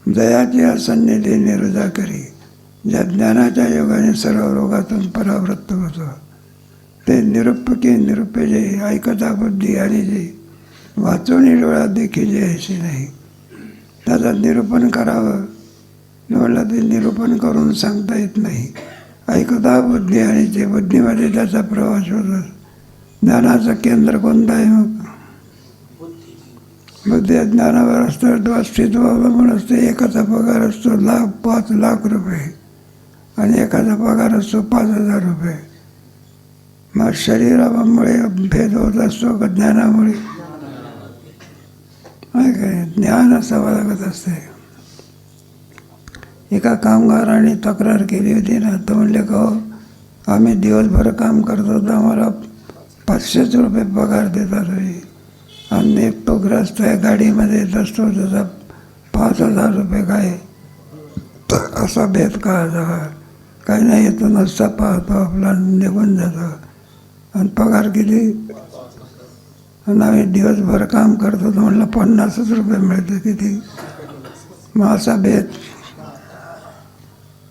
दयाची असन्निधी निरुजा करी, ज्या ज्ञानाच्या योगाने सर्व रोगातून परावृत्त होतो ते निरुपकी निरुपेजे, ऐकता बुद्धी आणि जे वाचून डोळ्यात देखील यायचे नाही. त्याचं निरूपण करावं डोळ्यात ते निरूपण करून सांगता येत नाही. ऐकता बुद्धी आणि जे बुद्धीमध्ये त्याचा प्रवास होतो. ज्ञानाचं केंद्र कोणतं आहे? मग बुद्धी ज्ञानावर असतं. तो अस्तित्व अवलंबून असते. एकाचा पगार असतो 5,00,000 रुपये आणि एखादा पगार असतो 5,000 रुपये. मग शरीरामुळे भेद होत असतो का ज्ञानामुळे? काय ज्ञान असावं लागत असते. एका कामगाराने तक्रार केली होती ना, तर म्हणले का हो आम्ही दिवसभर काम करतो तर आम्हाला 500 रुपये पगार देतात आणि एक तो ग्रस्त आहे गाडीमध्ये येत असतो त्याचा 5,000 रुपये काय असा भेद का जावा? काही नाही, येतो नुसता पाहतो आपला निघून जातो. आणि पगार किती? आणि आम्ही दिवसभर काम करतो तर म्हणलं 50 रुपये मिळते. किती? मग असा भेद.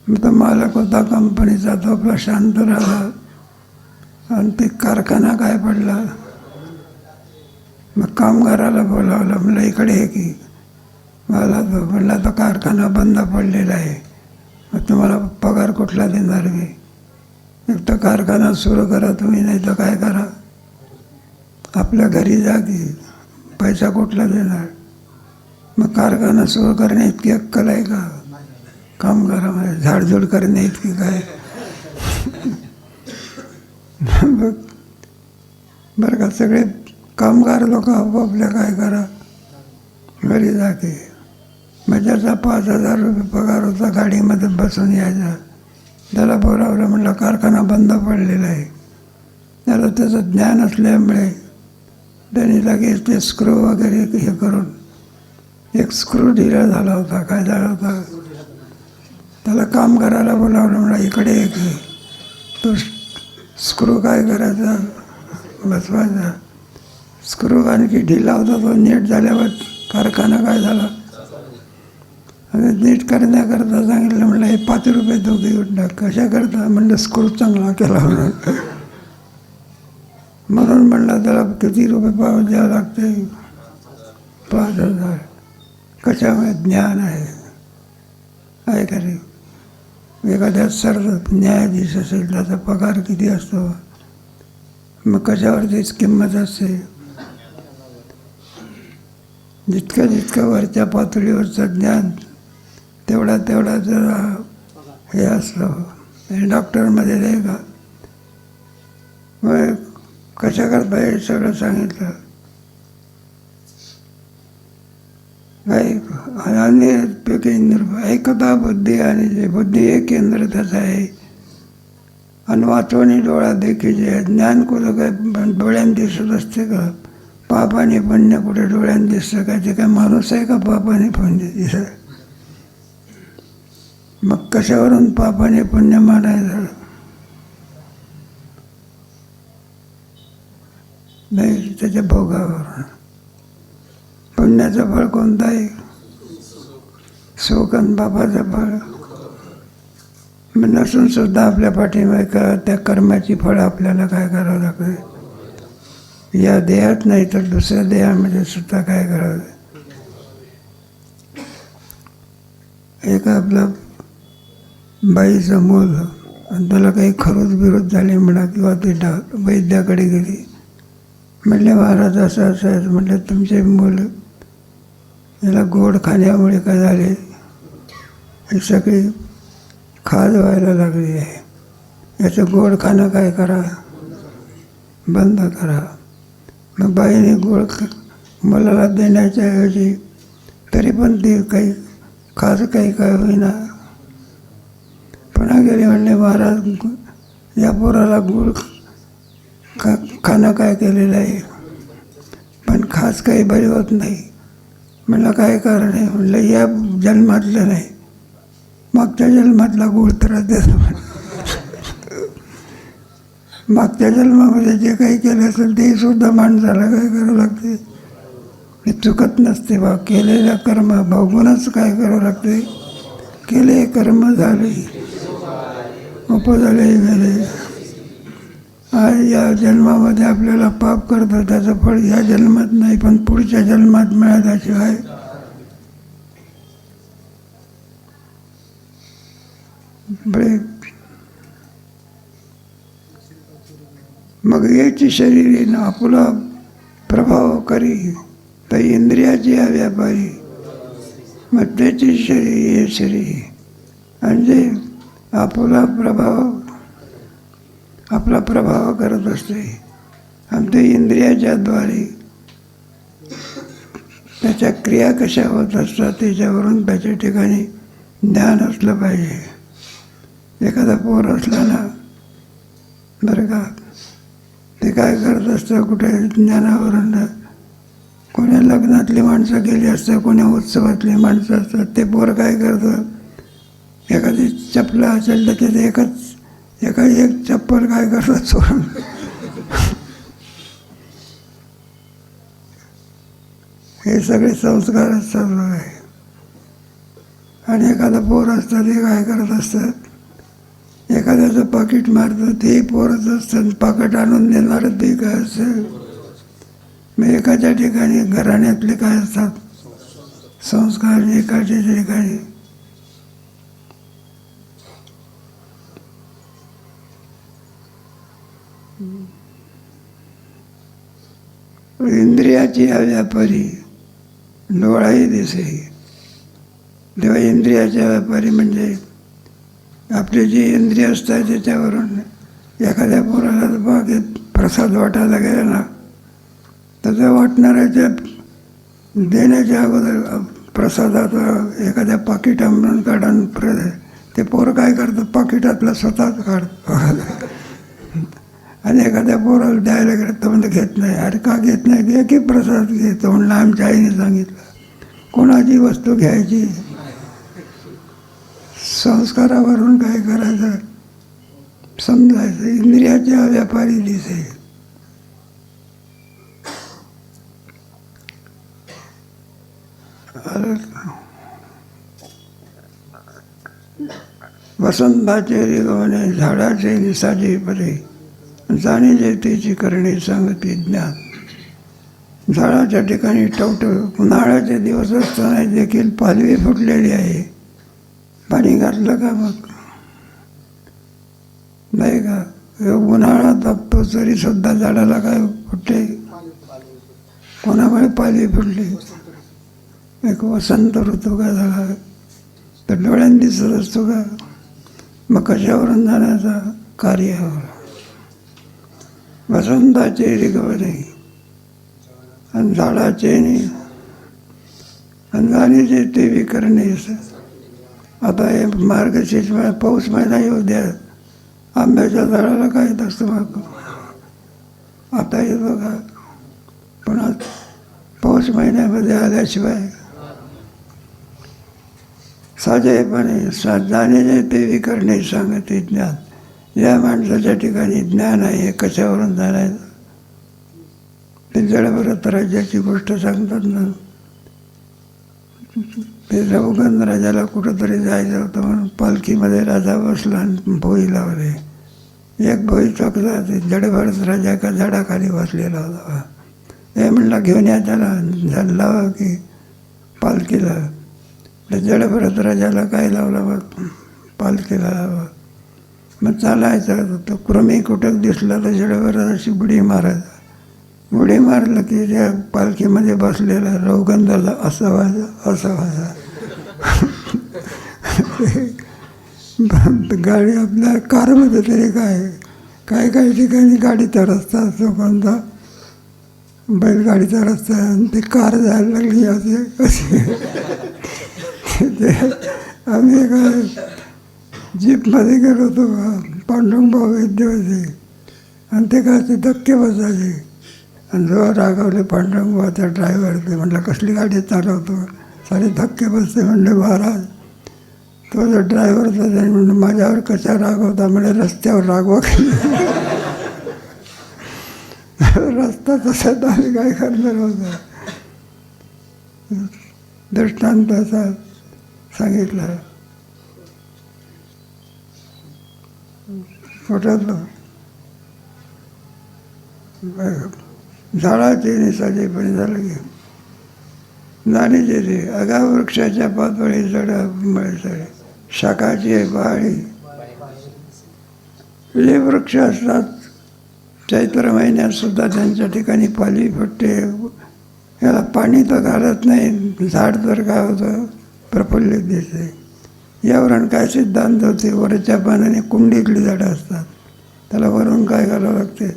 मग तो मालक होता कंपनीचा, तो आपला शांत राहिला. आणि ते कारखाना काय पडला. मग कामगाराला बोलावलं. म्हणलं इकडे आहे की? मला तो म्हणला तो कारखाना बंद पडलेला आहे, मग तुम्हाला पगार कुठला देणार मी? एक तर कारखाना सुरू करा तुम्ही, नाही तर काय करा, आपल्या घरी जा की, पैसा कुठला देणार? मग कारखाना सुरू करणे इतकी अक्कल आहे का कामगारामध्ये? झाडझूड करणे इतकी काय? बरं का, सगळे कामगार लोक आपापल्या काय करा, घरी जा की. मग ज्याचा 5,000 रुपये पगार होता गाडीमध्ये बसून यायचा, त्याला बोलावलं. म्हणलं कारखाना बंद पडलेला आहे. त्याला त्याचं ज्ञान असल्यामुळे त्यांनी लगेच ते स्क्रू वगैरे हे करून एक स्क्रू ढिला झाला होता. काय झाला होता? त्याला काम करायला बोलावलं. म्हणलं इकडे एक तो स्क्रू काय करायचा, बसवायचा. स्क्रू आणखी ढिला होता, तो नीट झाल्यावर कारखाना काय झाला. आणि नीट करण्याकरता सांगितलं. म्हणलं हे 5 रुपये दोघे घेऊन टाक. कशा करता? म्हणलं स्क्रू चांगला केला म्हणून म्हणलं त्याला किती रुपये पाव द्यावं लागते? 5,000. कशामुळे? ज्ञान आहे का रे? एखाद्या न्यायाधीश असेल त्याचा पगार किती असतो? मग कशावरतीच किंमत असते. जितकं वरच्या पातळीवरचं ज्ञान तेवढा जरा हे असतं. हे डॉक्टरमध्ये नाही का? मग कशा करता हे सगळं सांगितलं. पैकी ऐकता बुद्धी आणि जे बुद्धी हे केंद्र त्याचं आहे. आणि वाचवणी डोळा देखील जे ज्ञान कुठं काय डोळ्यानं दिसत असते का? पाप आणि पुण्य कुठे डोळ्यानं दिसतं काय? ते काय माणूस आहे का पाप आणि पुण्य दिसत? मग कशावरून पाप आणि पुण्य मानायचं? नाही, त्याच्या भोगावर. पुण्याचं फळ कोणतं आहे? सुख आणि पापाचं फळ. नसून सुद्धा आपल्या पाठीमागे का त्या कर्माची फळं आपल्याला काय करावं लागतं? या देहात नाही तर दुसऱ्या देहामध्ये सुद्धा काय करावं. एक आपलं बाईचं मूल आणि त्याला काही खरूच विरोध झाले म्हणा, किंवा ते वैद्याकडे गेली. म्हणले महाराज असं आहे. म्हटलं तुमचे मूल याला गोड खाण्यामुळे काय झाले, हे सगळी खाज व्हायला लागली आहे. याचं गोड खाणं काय करा, बंद करा. मग बाईने गोड मुलाला देण्याच्या ऐवजी तरी पण ती काही खास काही काय होईना. पुन्हा गेले. म्हणले महाराज या पोराला गोड खाणं काय केलेलं आहे, पण खास काही बरी होत नाही. म्हणलं काय कारण आहे? म्हणलं या जन्मातलं नाही, मागच्या जन्मातला गोड त्रास देतो. मागच्या जन्मामध्ये जे काही केलं असेल ते सुद्धा माणसाला काय करावं लागते, हे चुकत नसते बा. केलेल्या कर्म बघूनच काय करावं लागते. केले कर्म झाले, उपजले गेले. आज या जन्मामध्ये आपल्याला पाप करतो त्याचं फळ या जन्मात नाही, पण पुढच्या जन्मात मिळाल्याशिवाय मग याची शरीर आपला प्रभाव करी तर इंद्रियाची या व्यापारी. मग त्याची शरीर हे शरीर म्हणजे आपला प्रभाव करत असते. आणि ते इंद्रियाच्याद्वारे त्याच्या क्रिया कशा होत असतात त्याच्यावरून त्याच्या ठिकाणी ज्ञान असलं पाहिजे. एखादा पोर असला ना बरं का, ते काय करत असतं कुठे ज्ञानावरून. कोणी लग्नातली माणसं गेली असतं, कोणी उत्सवातली माणसं असतात. ते पोर काय करतं, एखादी चपला असेल तर त्याच्यात एक चप्पल काय करतात चोरून. हे सगळे संस्कार असतात आहे. आणि एखादा पोर असतं ते काय करत असतात, एखाद्याचं पाकिट मारतं ते पोरच असतं. पाकिट आणून देणारं ते काय असतं. मग एकाच्या ठिकाणी घराण्यातले काय असतात संस्कार, एकाच्या ठिकाणी इंद्रियाची या व्यापारी डोळाही दिसे. तेव्हा इंद्रियाच्या व्यापारी म्हणजे आपले जे इंद्रिय असतात त्याच्यावरून. एखाद्या पोराला बागेत प्रसाद वाटायला गेला ना तर त्या वाटणाऱ्याच्या देण्याच्या अगोदर प्रसादात एखाद्या पाकिटामधून काढून ते पोरं काय करतं, पाकिटातलं स्वतःच काढतं. आणि एखाद्या पोराला द्यायला गेलं तर म्हणजे घेत नाही. अरे का घेत नाही, घे की प्रसाद घेतो म्हणलं आमच्या आईने सांगितलं. कोणाची वस्तू घ्यायची, संस्कारावरून काय करायचं समजायचं. इंद्रियाच्या व्यापारी दिसे. वसंताचे रिगवणे झाडाचे निसाचे परे, जाणे जेतेची करणे सांगते ज्ञान. झाडाच्या ठिकाणी टवटव उन्हाळ्याचे दिवस असताना देखील पालवी फुटलेली आहे. पाणी घातलं का मग नाही का. उन्हाळा तापतो तरी सुद्धा झाडाला काय फुटते, कोणामुळे पालवी फुटली. एक वसंत ऋतू का झाला तर डोळ्यांनी दिसत असतो का. मग कशावरून जाण्याचा कार्यावर. वसंताचे रिगवणे आणि झाडाचे अंगाने ते विकरणे. आता हे मार्गशीर्ष पाऊस महिना येऊ द्या, आंब्याच्या झाडाला काय येत असतं मग आता येतो का. पण पाऊस महिन्यामध्ये आल्याशिवाय साजेपणे जाणे ते विकरणे सांगते ज्ञान. या माणसाच्या ठिकाणी ज्ञान आहे. कशावरून जाणायचं ते जडभरत राज्याची गोष्ट सांगतात ना. ते रघुगंध राजाला कुठंतरी जायचं होतं म्हणून पालखीमध्ये राजा बसला आणि भोई लावले. एक भोई चौकला ते जडभरत राजा एका झाडाखाली बसलेला होता. हे म्हणला घेऊन या त्याला, झाड लावा की पालखीला. जडभरत राजाला काय लावलं मग पालखीला लावा. मग चालायचं तर कृमी कुठं दिसला तर जडभरत अशी बुडी मारायचा. बुडी मारलं की त्या पालखीमध्ये बसलेला रघुगंधाला असं व्हायचा. गाडी आपल्या कारमध्ये तरी काही ठिकाणी गाडीचा रस्ता असतो, कोणता बैलगाडीचा रस्ता आहे आणि ती कार जायला लागली असे. आम्ही एका जीपमध्ये गेलो होतो पांडुरंग भाऊ वैद्यवती आणि ते काय ते धक्के बसायचे. आणि जेव्हा रागावले पांडुरंग भाऊ त्या ड्रायव्हर, म्हटलं कसली गाडी चालवतो, सारे धक्के बसते. म्हणले महाराज तो जो ड्रायव्हरचा जाईल म्हणलं माझ्यावर कशा रागवता. म्हणजे रस्त्यावर रागवा रस्ता तसा तर आम्ही काय करणार होता. दृष्टांत असा सांगितला. पोटातलं झाडाचे निसाचेपणे झालं की जाणीचे ते अगाव वृक्षाच्या पातळी जड मिळते शाखाची पहाडी. जे वृक्ष असतात चैत्र महिन्यात सुद्धा त्यांच्या ठिकाणी पाली फुटते. याला पाणी तर घालत नाही, झाड तर काय होतं प्रफुल्लित दिसते. यावरून काय सिद्धांत होते, वरच्या पानाने कुंडीतली झाडं असतात, त्याला वरून काय घालावं लागते.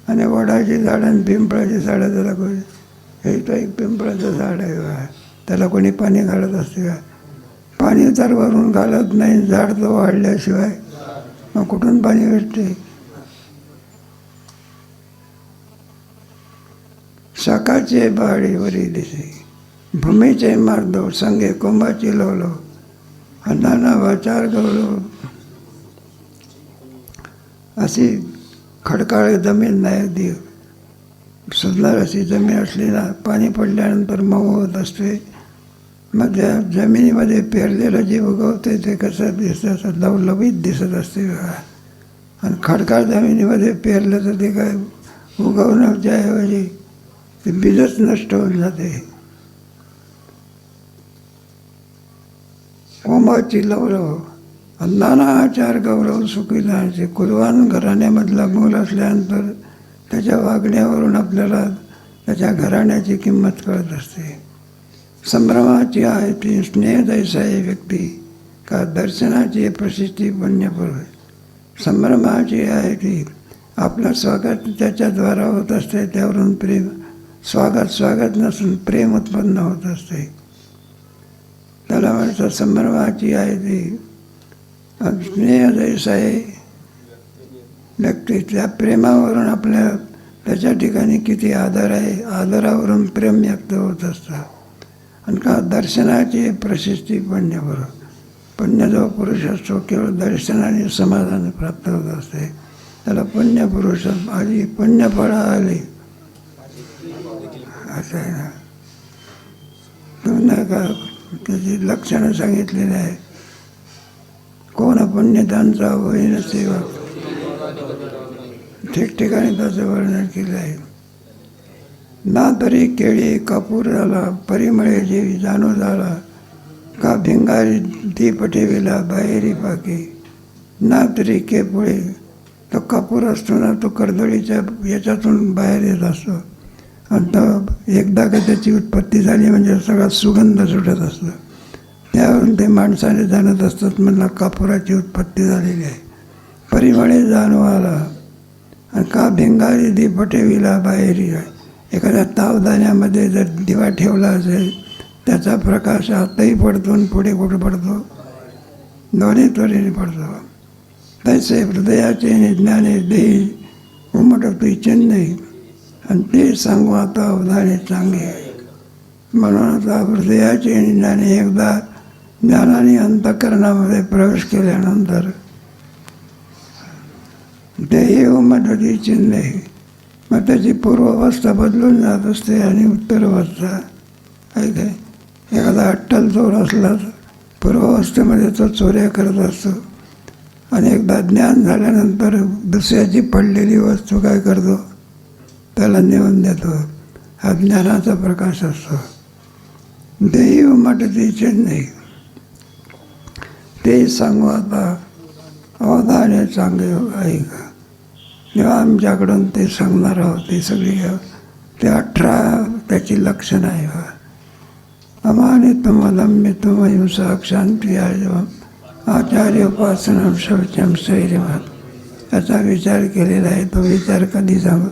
आणि वडाची झाडं आणि पिंपळाची झाडं त्याला कोणी, हे तर एक पिंपळाचं झाड आहे बा, त्याला कोणी पाणी घालत असते का? पाणी तर वरून घालत नाही, झाड तर वाढल्याशिवाय मग कुठून पाणी भेटते. शाखाचे पहाडी वरी दिसे भूमीचे मार्दव संगे कुंभाची लोलो अन्नाना वाचार गौरव. अशी खडकाळ जमीन नाही, अगदी सुंदर अशी जमीन असली ना, पाणी पडल्यानंतर मऊ होत असते. मग त्या जमिनीमध्ये पेरलेलं जे उगवते ते कसं दिसतं, असं लवलवीत दिसत असते. आणि खडकाळ जमिनीमध्ये पेरलं तर ते काय उगवण्याच्या ऐवजी ते बीजच नष्ट होऊन जाते. कोंबाची लवलव नाना आचार गौरव सुखीदाराचे. कुलवान घराण्यामधला मूल असल्यानंतर त्याच्या वागण्यावरून आपल्याला त्याच्या घराण्याची किंमत कळत असते. संभ्रमाची आहे ती स्नेहदैसाई व्यक्ती का दर्शनाची प्रसिद्धी पुण्यपूर्व. संभ्रमाची आहे ती आपलं स्वागत त्याच्याद्वारा होत असते, त्यावरून प्रेम स्वागत नसून प्रेम उत्पन्न होत असते. त्याला म्हणतात संभ्रमाची आहे ती स्नेहदैसाई व्यक्ती. त्या प्रेमावरून आपल्या त्याच्या ठिकाणी किती आदर आहे, आदरावरून प्रेम व्यक्त होत असतं. आणि का दर्शनाची प्रसिद्धी पुण्यपूर्व. पुण्य जो पुरुष असतो केवळ दर्शनाने समाधान प्राप्त होत असते, त्याला पुण्यपुरुष. आधी पुण्यफळ आली असं आहे ना. तुम्ही का त्याची लक्षणं सांगितलेली आहे. कोण पुण्यतांचा होईन सेवक, ठिकठिकाणी त्याचं वर्णन केलं आहे. ना तरी केळी कापूर झाला परिमळे जेवी जाणू झाला का भिंगारी दीप ठेविला बाहेरी पाके. ना तरी केपुळे तो कापूर असतो ना, तो कर्दळीच्या याच्यातून बाहेर येत असतो. आणि तो एकदा का त्याची उत्पत्ती झाली म्हणजे सगळा सुगंध सुटत असतो. त्यावरून ते माणसाने जाणत असतात म्हणला कापुराची उत्पत्ती झालेली आहे. परिमळे जाणू आला आणि का भिंगारी दीप ठेविला बाहेरी. एखाद्या तावदाण्यामध्ये जर दिवा ठेवला असेल त्याचा प्रकाश आतही पडतो आणि पुढे कुठं पडतो, दोन्ही त्वरेने पडतो. तैसे हृदयाचे निज्ञाने देई उमटती चेन्नई. आणि ते सांगू आता अवधाने चांगे. म्हणून आता हृदयाचे निज्ञाने एकदा ज्ञानाने अंतःकरणामध्ये प्रवेश केल्यानंतर तेही उमटती चेन्नई. मग त्याची पूर्वावस्था बदलून जात असते आणि उत्तरावस्था आहे काय. एखादा अट्टल चोर असला तर पूर्वावस्थेमध्ये तो चोऱ्या करत असतो, आणि एकदा ज्ञान झाल्यानंतर दुसऱ्याची पडलेली वस्तू काय करतो, त्याला नेऊन देतो. हा ज्ञानाचा प्रकाश असतो. देही उमटती चेन्नई. ते सांगू आता अवधाने चांगले ऐक. जेव्हा आमच्याकडून ते सांगणार आहोत ते सगळी ते 18 त्याची लक्षणं आहे. अमानित्वम अदम्यत्वम अहिंसा क्षांती आर्जवम आचार्य उपासना शौचम स्थैर्यम. याचा विचार केलेला आहे. तो विचार कधी सांगू